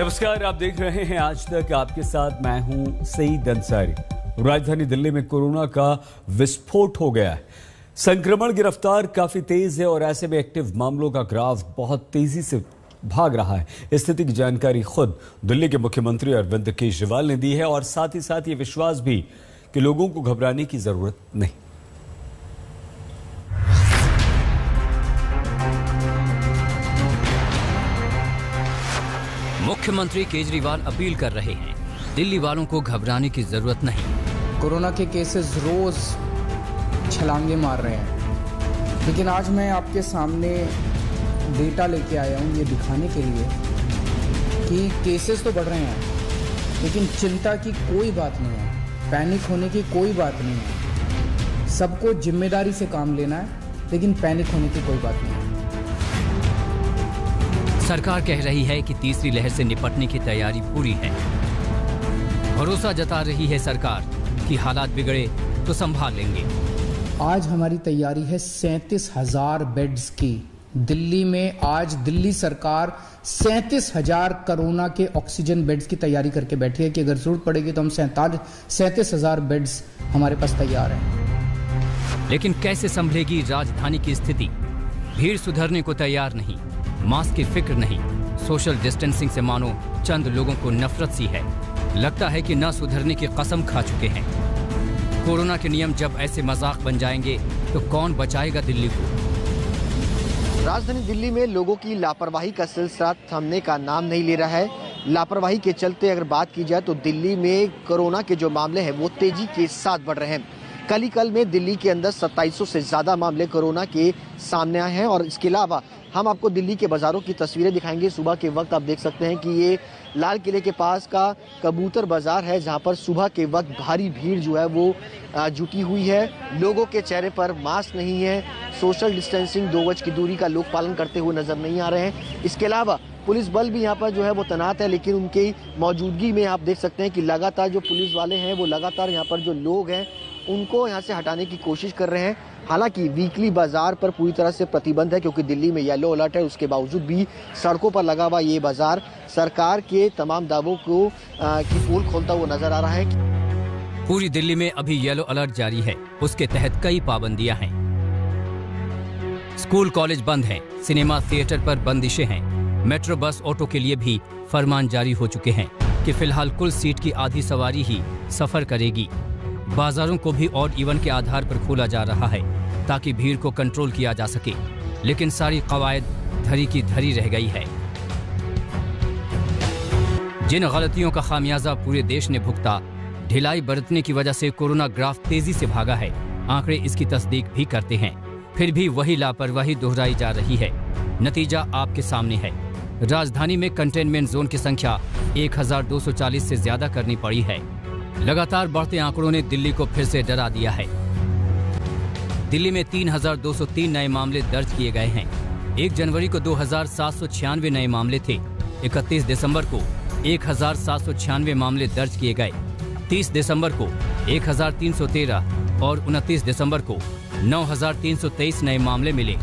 नमस्कार, आप देख रहे हैं आज तक। आपके साथ मैं हूं सईद अंसारी। राजधानी दिल्ली में कोरोना का विस्फोट हो गया है। संक्रमण की रफ्तार काफी तेज है और ऐसे में एक्टिव मामलों का ग्राफ बहुत तेजी से भाग रहा है। स्थिति की जानकारी खुद दिल्ली के मुख्यमंत्री अरविंद केजरीवाल ने दी है और साथ ही साथ ये विश्वास भी कि लोगों को घबराने की जरूरत नहीं। मुख्यमंत्री केजरीवाल अपील कर रहे हैं, दिल्ली वालों को घबराने की जरूरत नहीं। कोरोना के केसेस रोज छलांगे मार रहे हैं, लेकिन आज मैं आपके सामने डेटा लेके आया हूँ ये दिखाने के लिए कि केसेस तो बढ़ रहे हैं, लेकिन चिंता की कोई बात नहीं है, पैनिक होने की कोई बात नहीं है। सबको जिम्मेदारी से काम लेना है, लेकिन पैनिक होने की कोई बात नहीं है। सरकार कह रही है कि तीसरी लहर से निपटने की तैयारी पूरी है। भरोसा जता रही है सरकार कि हालात बिगड़े तो संभाल लेंगे। आज हमारी तैयारी है 37,000 बेड्स की। दिल्ली में आज दिल्ली सरकार 37,000 कोरोना के ऑक्सीजन बेड्स की तैयारी करके बैठी है कि अगर जरूरत पड़ेगी तो हम 37,000 बेड्स हमारे पास तैयार हैं। लेकिन कैसे संभलेगी राजधानी की स्थिति? भीड़ सुधरने को तैयार नहीं, मास्क की फिक्र नहीं, सोशल डिस्टेंसिंग से मानो चंद लोगों को नफरत सी है। लगता है कि न सुधरने की कसम खा चुके हैं। कोरोना के नियम जब ऐसे मजाक बन जाएंगे तो कौन बचाएगा दिल्ली को? राजधानी दिल्ली में लोगों की लापरवाही का सिलसिला थमने का नाम नहीं ले रहा है। लापरवाही के चलते अगर बात की जाए तो दिल्ली में कोरोना के जो मामले हैं वो तेजी के साथ बढ़ रहे हैं। कल में दिल्ली के अंदर 2700 से ज़्यादा मामले कोरोना के सामने आए हैं। और इसके अलावा हम आपको दिल्ली के बाज़ारों की तस्वीरें दिखाएंगे। सुबह के वक्त आप देख सकते हैं कि ये लाल किले के पास का कबूतर बाज़ार है, जहां पर सुबह के वक्त भारी भीड़ जो है वो जुटी हुई है। लोगों के चेहरे पर मास्क नहीं है, सोशल डिस्टेंसिंग 2 गज की दूरी का लोग पालन करते हुए नज़र नहीं आ रहे हैं। इसके अलावा पुलिस बल भी यहाँ पर जो है वो तैनात है, लेकिन उनकी मौजूदगी में आप देख सकते हैं कि लगातार जो पुलिस वाले हैं वो लगातार यहाँ पर जो लोग हैं उनको यहाँ से हटाने की कोशिश कर रहे हैं। हालांकि वीकली बाजार पर पूरी तरह से प्रतिबंध है, क्योंकि दिल्ली में येलो अलर्ट है। उसके बावजूद भी सड़कों पर लगा हुआ ये बाजार सरकार के तमाम दावों को की पोल खोलता हुआ नजर आ रहा है। पूरी दिल्ली में अभी येलो अलर्ट जारी है। उसके तहत कई पाबंदियां हैं। स्कूल कॉलेज बंद हैं, सिनेमा थिएटर पर बंदिशें हैं। मेट्रो बस ऑटो के लिए भी फरमान जारी हो चुके हैं कि फिलहाल कुल सीट की आधी सवारी ही सफर करेगी। बाजारों को भी ऑड इवन के आधार पर खोला जा रहा है ताकि भीड़ को कंट्रोल किया जा सके, लेकिन सारी कवायद धरी की धरी रह गई है। जिन गलतियों का खामियाजा पूरे देश ने भुगता, ढिलाई बरतने की वजह से कोरोना ग्राफ तेजी से भागा है। आंकड़े इसकी तस्दीक भी करते हैं, फिर भी वही लापरवाही दोहराई जा रही है। नतीजा आपके सामने है। राजधानी में कंटेनमेंट जोन की संख्या 1240 से ज्यादा करनी पड़ी है। लगातार बढ़ते आंकड़ों ने दिल्ली को फिर से डरा दिया है। दिल्ली में 3203 नए मामले दर्ज किए गए हैं। 1 जनवरी को 2796 नए मामले थे। 31 दिसंबर को 1796 मामले दर्ज किए गए। 30 दिसंबर को 1313 और 29 दिसंबर को 9323 नए मामले मिले।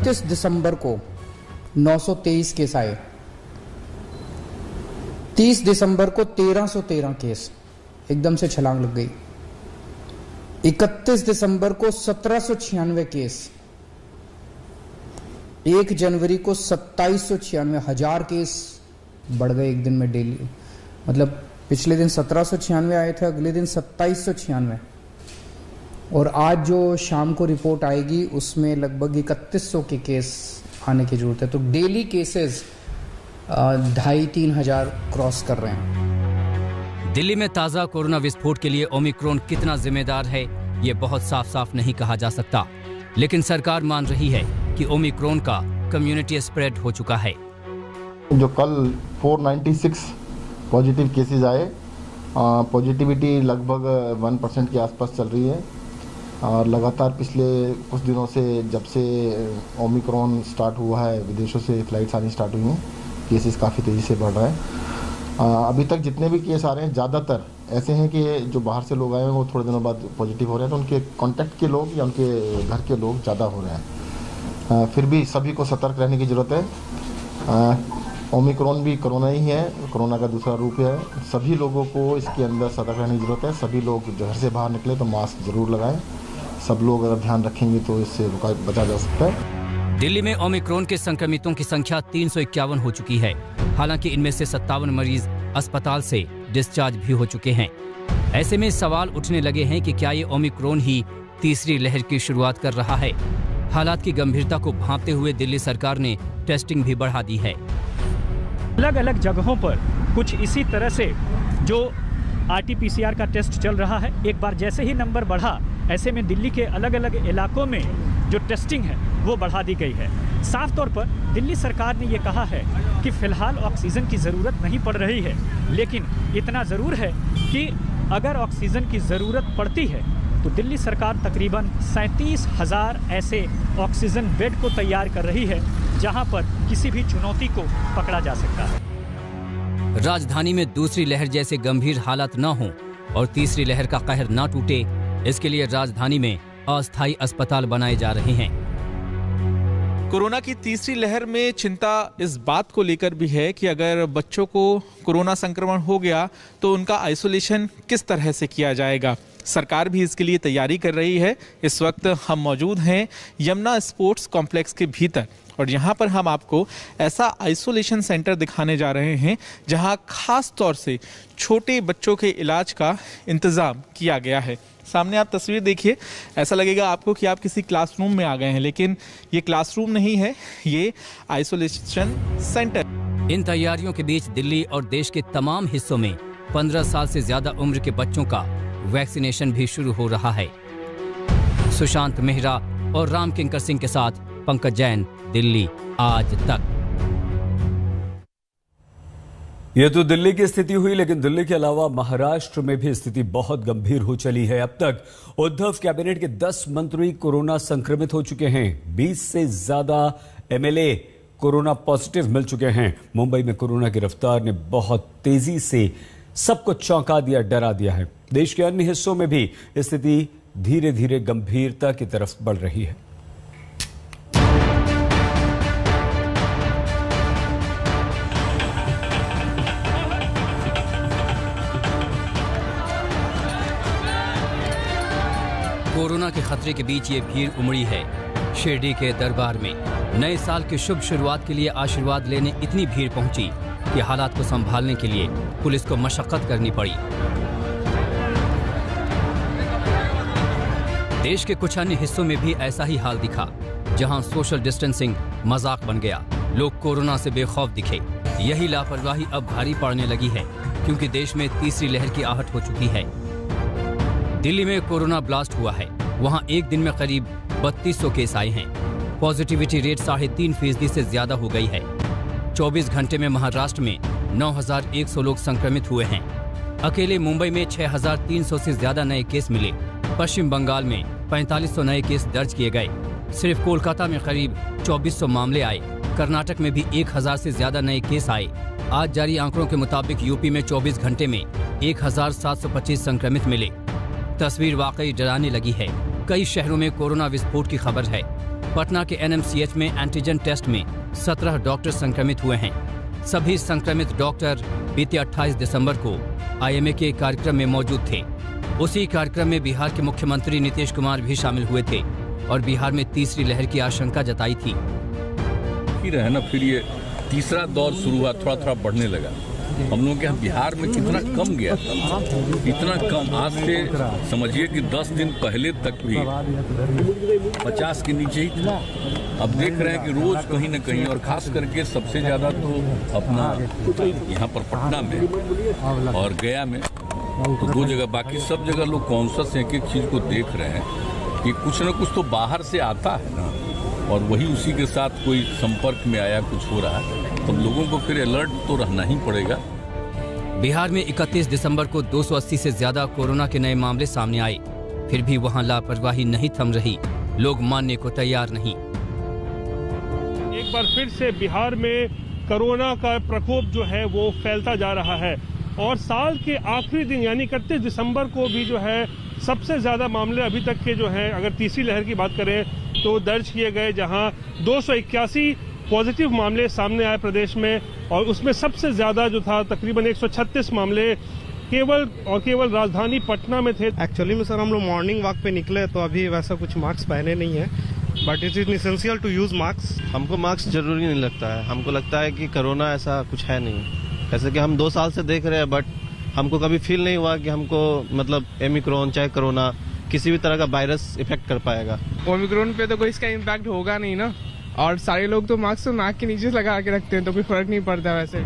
30 दिसंबर को 923 केस आए। 30 दिसंबर को 1313 केस, एकदम से छलांग लग गई। 31 दिसंबर को 1796 केस। 1 जनवरी को 2796, 1000 केस बढ़ गए एक दिन में डेली। मतलब पिछले दिन 1796 आए थे, अगले दिन 2796, और आज जो शाम को रिपोर्ट आएगी उसमें लगभग 3100 के केस आने की जरूरत है। तो डेली केसेस 2,500-3 हजार क्रॉस कर रहे हैं। दिल्ली में ताजा कोरोना विस्फोट के लिए ओमिक्रॉन कितना जिम्मेदार है ये बहुत साफ साफ नहीं कहा जा सकता, लेकिन सरकार मान रही है कि ओमिक्रॉन का कम्युनिटी स्प्रेड हो चुका है। जो कल 496 पॉजिटिव केसेस आए, पॉजिटिविटी लगभग 1% के आसपास चल रही है। और लगातार पिछले कुछ दिनों से जब से ओमिक्रॉन स्टार्ट हुआ है, विदेशों से फ्लाइट्स आनी स्टार्ट हुई हैं, केसेस काफ़ी तेज़ी से बढ़ रहा है। अभी तक जितने भी केस आ रहे हैं ज़्यादातर ऐसे हैं कि जो बाहर से लोग आए हैं वो थोड़े दिनों बाद पॉजिटिव हो रहे हैं, तो उनके कांटेक्ट के लोग या उनके घर के लोग ज़्यादा हो रहे हैं। फिर भी सभी को सतर्क रहने की ज़रूरत है। ओमिक्रॉन भी कोरोना ही है, कोरोना का दूसरा रूप है। सभी लोगों को इसके अंदर सतर्क रहने की जरूरत है। सभी लोग घर से बाहर निकले तो मास्क जरूर लगाएं। सब लोग अगर ध्यान रखेंगे तो इससे बचा जा सकता है। दिल्ली में ओमिक्रॉन के संक्रमितों की संख्या 351 हो चुकी है। हालांकि इनमें से 57 मरीज अस्पताल से डिस्चार्ज भी हो चुके हैं। ऐसे में सवाल उठने लगे हैं कि क्या ये ओमिक्रॉन ही तीसरी लहर की शुरुआत कर रहा है। हालात की गंभीरता को भांपते हुए दिल्ली सरकार ने टेस्टिंग भी बढ़ा दी है। अलग अलग जगहों पर कुछ इसी तरह से जो RT-PCR का टेस्ट चल रहा है, एक बार जैसे ही नंबर बढ़ा, ऐसे में दिल्ली के अलग अलग इलाकों में जो टेस्टिंग है वो बढ़ा दी गई है। साफ तौर पर दिल्ली सरकार ने ये कहा है कि फिलहाल ऑक्सीजन की ज़रूरत नहीं पड़ रही है, लेकिन इतना ज़रूर है कि अगर ऑक्सीजन की ज़रूरत पड़ती है तो दिल्ली सरकार तकरीबन 37,000 ऐसे ऑक्सीजन बेड को तैयार कर रही है जहां पर किसी भी चुनौती को पकड़ा जा सकता है। राजधानी में दूसरी लहर जैसे गंभीर हालात न हों और तीसरी लहर का कहर न टूटे, इसके लिए राजधानी में अस्थायी अस्पताल बनाए जा रहे हैं। कोरोना की तीसरी लहर में चिंता इस बात को लेकर भी है कि अगर बच्चों को कोरोना संक्रमण हो गया तो उनका आइसोलेशन किस तरह से किया जाएगा। सरकार भी इसके लिए तैयारी कर रही है। इस वक्त हम मौजूद हैं यमुना स्पोर्ट्स कॉम्प्लेक्स के भीतर और यहाँ पर हम आपको ऐसा आइसोलेशन सेंटर दिखाने जा रहे हैं जहाँ खास तौर से छोटे बच्चों के इलाज का इंतज़ाम किया गया है। सामने आप तस्वीर देखिए, ऐसा लगेगा आपको कि आप किसी क्लासरूम में आ गए हैं, लेकिन ये क्लासरूम नहीं है, ये आइसोलेशन सेंटर। इन तैयारियों के बीच दिल्ली और देश के तमाम हिस्सों में 15 साल से ज्यादा उम्र के बच्चों का वैक्सीनेशन भी शुरू हो रहा है। सुशांत मेहरा और राम किंकर सिंह के साथ पंकज जैन, दिल्ली आज तक। ये तो दिल्ली की स्थिति हुई, लेकिन दिल्ली के अलावा महाराष्ट्र में भी स्थिति बहुत गंभीर हो चली है। अब तक उद्धव कैबिनेट के 10 मंत्री कोरोना संक्रमित हो चुके हैं। 20 से ज्यादा MLA कोरोना पॉजिटिव मिल चुके हैं। मुंबई में कोरोना की रफ्तार ने बहुत तेजी से सबको चौंका दिया, डरा दिया है। देश के अन्य हिस्सों में भी स्थिति धीरे धीरे गंभीरता की तरफ बढ़ रही है। कोरोना के खतरे के बीच ये भीड़ उमड़ी है शिरडी के दरबार में। नए साल की शुभ शुरुआत के लिए आशीर्वाद लेने इतनी भीड़ पहुंची कि हालात को संभालने के लिए पुलिस को मशक्कत करनी पड़ी। देश के कुछ अन्य हिस्सों में भी ऐसा ही हाल दिखा, जहां सोशल डिस्टेंसिंग मजाक बन गया। लोग कोरोना से बेखौफ दिखे। यही लापरवाही अब भारी पड़ने लगी है, क्योंकि देश में तीसरी लहर की आहट हो चुकी है। दिल्ली में कोरोना ब्लास्ट हुआ है। वहां एक दिन में करीब 3200 केस आए हैं। पॉजिटिविटी रेट 3.5% से ज्यादा हो गई है। 24 घंटे में महाराष्ट्र में 9100 लोग संक्रमित हुए हैं। अकेले मुंबई में 6300 से ज्यादा नए केस मिले। पश्चिम बंगाल में 4500 नए केस दर्ज किए गए। सिर्फ कोलकाता में करीब 2400 मामले आए। कर्नाटक में भी 1000 से ज्यादा नए केस आए। आज जारी आंकड़ों के मुताबिक यूपी में 24 घंटे में 1725 संक्रमित मिले। तस्वीर वाकई डराने लगी है। कई शहरों में कोरोना विस्फोट की खबर है। पटना के NMCH में एंटीजन टेस्ट में 17 डॉक्टर संक्रमित हुए हैं। सभी संक्रमित डॉक्टर बीते 28 दिसंबर को IMA के कार्यक्रम में मौजूद थे। उसी कार्यक्रम में बिहार के मुख्यमंत्री नीतीश कुमार भी शामिल हुए थे और बिहार में तीसरी लहर की आशंका जताई थी। फिर ये तीसरा दौर शुरू हुआ, थोड़ा थोड़ा बढ़ने लगा। हम लोगों के यहाँ बिहार में कितना कम गया था, इतना कम। आज से समझिए कि 10 दिन पहले तक भी 50 के नीचे ही था। अब देख रहे हैं कि रोज कहीं न कहीं, और खास करके सबसे ज़्यादा तो अपना यहाँ पर पटना में और गया में, तो 2 जगह। बाकी सब जगह लोग कॉन्शस एक एक चीज़ को देख रहे हैं कि कुछ न कुछ तो बाहर से आता है ना, और वही उसी के साथ कोई संपर्क में आया, कुछ हो रहा है, तो लोगों को फिर अलर्ट तो रहना ही पड़ेगा। बिहार में 31 दिसंबर को 280 से ज्यादा कोरोना के नए मामले सामने आए। फिर भी वहां लापरवाही नहीं थम रही। लोग मानने को तैयार नहीं। एक बार फिर से बिहार में कोरोना का प्रकोप जो है वो फैलता जा रहा है, और साल के आखिरी दिन यानी 31 दिसंबर को भी जो है सबसे ज़्यादा मामले अभी तक के जो हैं, अगर तीसरी लहर की बात करें तो दर्ज किए गए, जहां 281 पॉजिटिव मामले सामने आए प्रदेश में, और उसमें सबसे ज़्यादा जो था तकरीबन 136 मामले केवल राजधानी पटना में थे। एक्चुअली में सर हम लोग मॉर्निंग वॉक पे निकले तो अभी वैसा कुछ मास्क पहने नहीं है, but it is essential to use mask. हमको मास्क जरूरी नहीं लगता है, हमको लगता है कि कोरोना ऐसा कुछ है नहीं। जैसे कि हम 2 साल से देख रहे हैं, बट हमको कभी फील नहीं हुआ कि हमको मतलब ओमिक्रॉन चाहे कोरोना किसी भी तरह का वायरस इफेक्ट कर पाएगा। ओमिक्रॉन पे तो कोई इसका इम्पैक्ट होगा नहीं ना, और सारे लोग तो मास्क नाक के नीचे लगा के रखते हैं तो कोई फर्क नहीं पड़ता वैसे।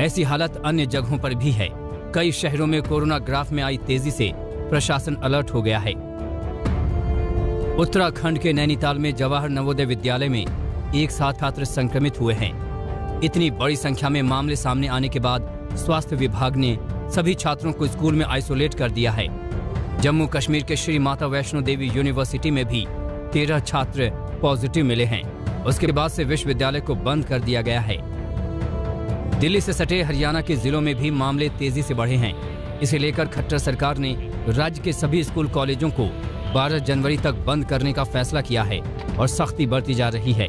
ऐसी हालत अन्य जगहों पर भी है। कई शहरों में कोरोना ग्राफ में आई तेजी से प्रशासन अलर्ट हो गया है। उत्तराखंड के नैनीताल में जवाहर नवोदय विद्यालय में एक साथ छात्र संक्रमित हुए हैं। इतनी बड़ी संख्या में मामले सामने आने के बाद स्वास्थ्य विभाग ने सभी छात्रों को स्कूल में आइसोलेट कर दिया है। जम्मू कश्मीर के श्री माता वैष्णो देवी यूनिवर्सिटी में भी 13 छात्र पॉजिटिव मिले हैं। उसके बाद से विश्वविद्यालय को बंद कर दिया गया है। दिल्ली से सटे हरियाणा के जिलों में भी मामले तेजी से बढ़े हैं। इसे लेकर खट्टर सरकार ने राज्य के सभी स्कूल कॉलेजों को 12 जनवरी तक बंद करने का फैसला किया है और सख्ती बरती जा रही है।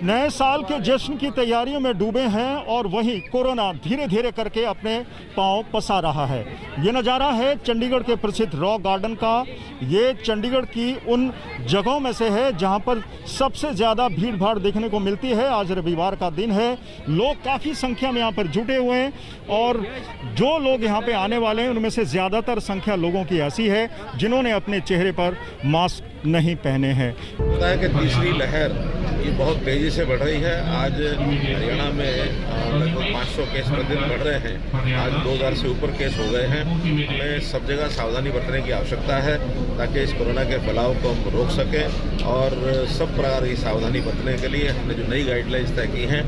नए साल के जश्न की तैयारियों में डूबे हैं और वहीं कोरोना धीरे धीरे करके अपने पांव पसा रहा है। ये नज़ारा है चंडीगढ़ के प्रसिद्ध रॉक गार्डन का। ये चंडीगढ़ की उन जगहों में से है जहां पर सबसे ज़्यादा भीड़ भाड़ देखने को मिलती है। आज रविवार का दिन है, लोग काफ़ी संख्या में यहाँ पर जुटे हुए हैं और जो लोग यहाँ पे आने वाले हैं उनमें से ज़्यादातर संख्या लोगों की ऐसी है जिन्होंने अपने चेहरे पर मास्क नहीं पहने हैं। पता है कि तीसरी लहर ये बहुत तेजी से बढ़ रही है। आज हरियाणा में लगभग 500 केस प्रतिदिन बढ़ रहे हैं। आज 2000 से ऊपर केस हो गए हैं। हमें सब जगह सावधानी बरतने की आवश्यकता है ताकि इस कोरोना के फैलाव को हम रोक सकें। और सब प्रकार की सावधानी बरतने के लिए हमने जो नई गाइडलाइंस तय की हैं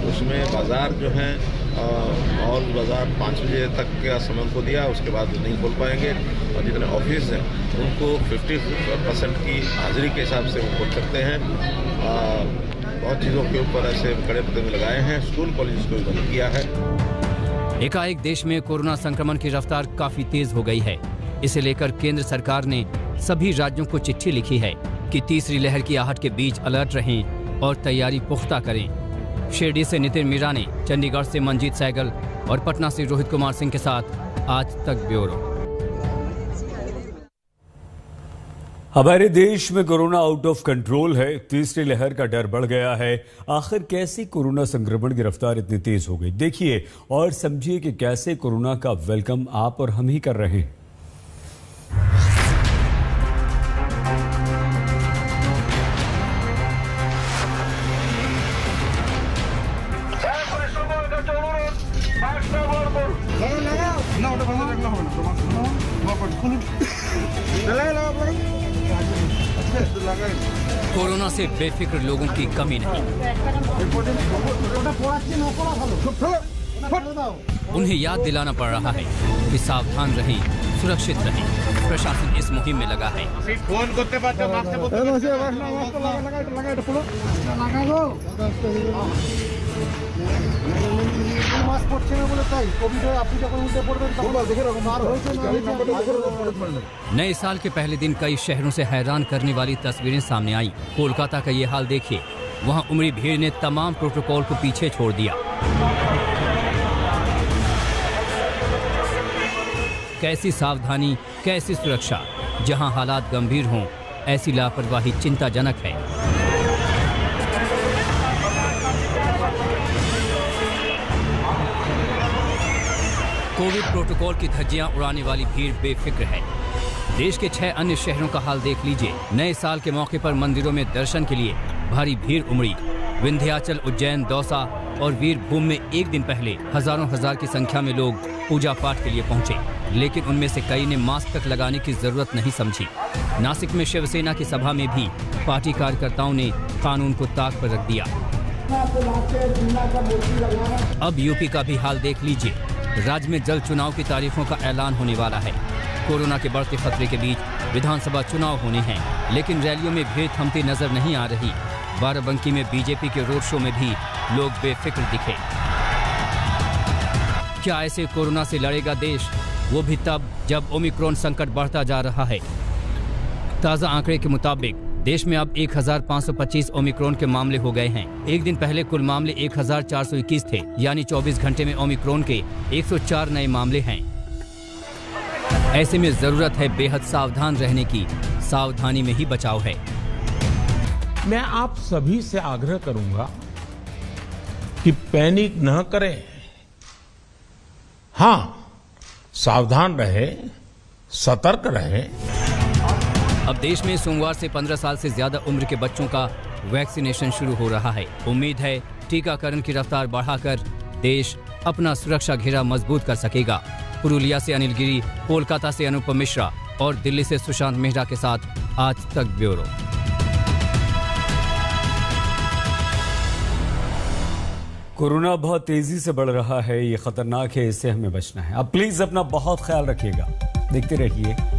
उसमें बाज़ार जो हैं और बाज़ार 5 बजे तक का समय को दिया, उसके बाद नहीं खोल पाएंगे। और जितने ऑफिस हैं उनको 50% की हाजिरी के हिसाब से वो खोल सकते हैं। बहुत चीज़ों के ऊपर ऐसे कड़े प्रतिबंध लगाए हैं। स्कूल कॉलेज को भी बंद किया है। एकाएक देश में कोरोना संक्रमण की रफ्तार काफी तेज हो गई है। इसे लेकर केंद्र सरकार ने सभी राज्यों को चिट्ठी लिखी है कि तीसरी लहर की आहट के बीच अलर्ट रहें और तैयारी पुख्ता करें। शिरडी से नितिन मीरानी, चंडीगढ़ से मंजीत सहगल और पटना से रोहित कुमार सिंह के साथ आज तक ब्यूरो। हमारे देश में कोरोना आउट ऑफ कंट्रोल है। तीसरी लहर का डर बढ़ गया है। आखिर कैसे कोरोना संक्रमण की रफ्तार इतनी तेज हो गई, देखिए और समझिए कि कैसे कोरोना का वेलकम आप और हम ही कर रहे हैं। कोरोना से बेफिक्र लोगों की कमी नहीं। उन्हें याद दिलाना पड़ रहा है कि सावधान रहें, सुरक्षित रहें। प्रशासन इस मुहिम में लगा है। नए साल के पहले दिन कई शहरों से हैरान करने वाली तस्वीरें सामने आई। कोलकाता का ये हाल देखिए, वहां उमड़ी भीड़ ने तमाम प्रोटोकॉल को पीछे छोड़ दिया। कैसी सावधानी, कैसी सुरक्षा। जहां हालात गंभीर हों, ऐसी लापरवाही चिंताजनक है। कोविड प्रोटोकॉल की धज्जियां उड़ाने वाली भीड़ बेफिक्र है। देश के 6 अन्य शहरों का हाल देख लीजिए। नए साल के मौके पर मंदिरों में दर्शन के लिए भारी भीड़ उमड़ी। विंध्याचल, उज्जैन, दौसा और वीरभूम में एक दिन पहले हजारों हजार की संख्या में लोग पूजा पाठ के लिए पहुंचे, लेकिन उनमें से कई ने मास्क तक लगाने की जरूरत नहीं समझी। नासिक में शिवसेना की सभा में भी पार्टी कार्यकर्ताओं ने कानून को ताक पर रख दिया। अब यूपी का भी हाल देख लीजिए। राज्य में जल्द चुनाव की तारीखों का ऐलान होने वाला है। कोरोना के बढ़ते खतरे के बीच विधानसभा चुनाव होने हैं, लेकिन रैलियों में भीड़ थमती नजर नहीं आ रही। बाराबंकी में बीजेपी के रोड शो में भी लोग बेफिक्र दिखे। क्या ऐसे कोरोना से लड़ेगा देश, वो भी तब जब ओमिक्रॉन संकट बढ़ता जा रहा है। ताज़ा आंकड़े के मुताबिक देश में अब 1525 ओमिक्रॉन के मामले हो गए हैं। एक दिन पहले कुल मामले 1421 थे, यानी 24 घंटे में ओमिक्रॉन के 104 नए मामले हैं। ऐसे में जरूरत है बेहद सावधान रहने की। सावधानी में ही बचाव है। मैं आप सभी से आग्रह करूंगा कि पैनिक न करें। हाँ, सावधान रहे, सतर्क रहे। अब देश में सोमवार से 15 साल से ज्यादा उम्र के बच्चों का वैक्सीनेशन शुरू हो रहा है। उम्मीद है टीकाकरण की रफ्तार बढ़ाकर देश अपना सुरक्षा घेरा मजबूत कर सकेगा। पुरुलिया से अनिल गिरी, कोलकाता से अनुपम मिश्रा और दिल्ली से सुशांत मेहरा के साथ आज तक ब्यूरो। कोरोना बहुत तेजी से बढ़ रहा है, ये खतरनाक है, इससे हमें बचना है। अब प्लीज अपना बहुत ख्याल रखिएगा। देखते रहिए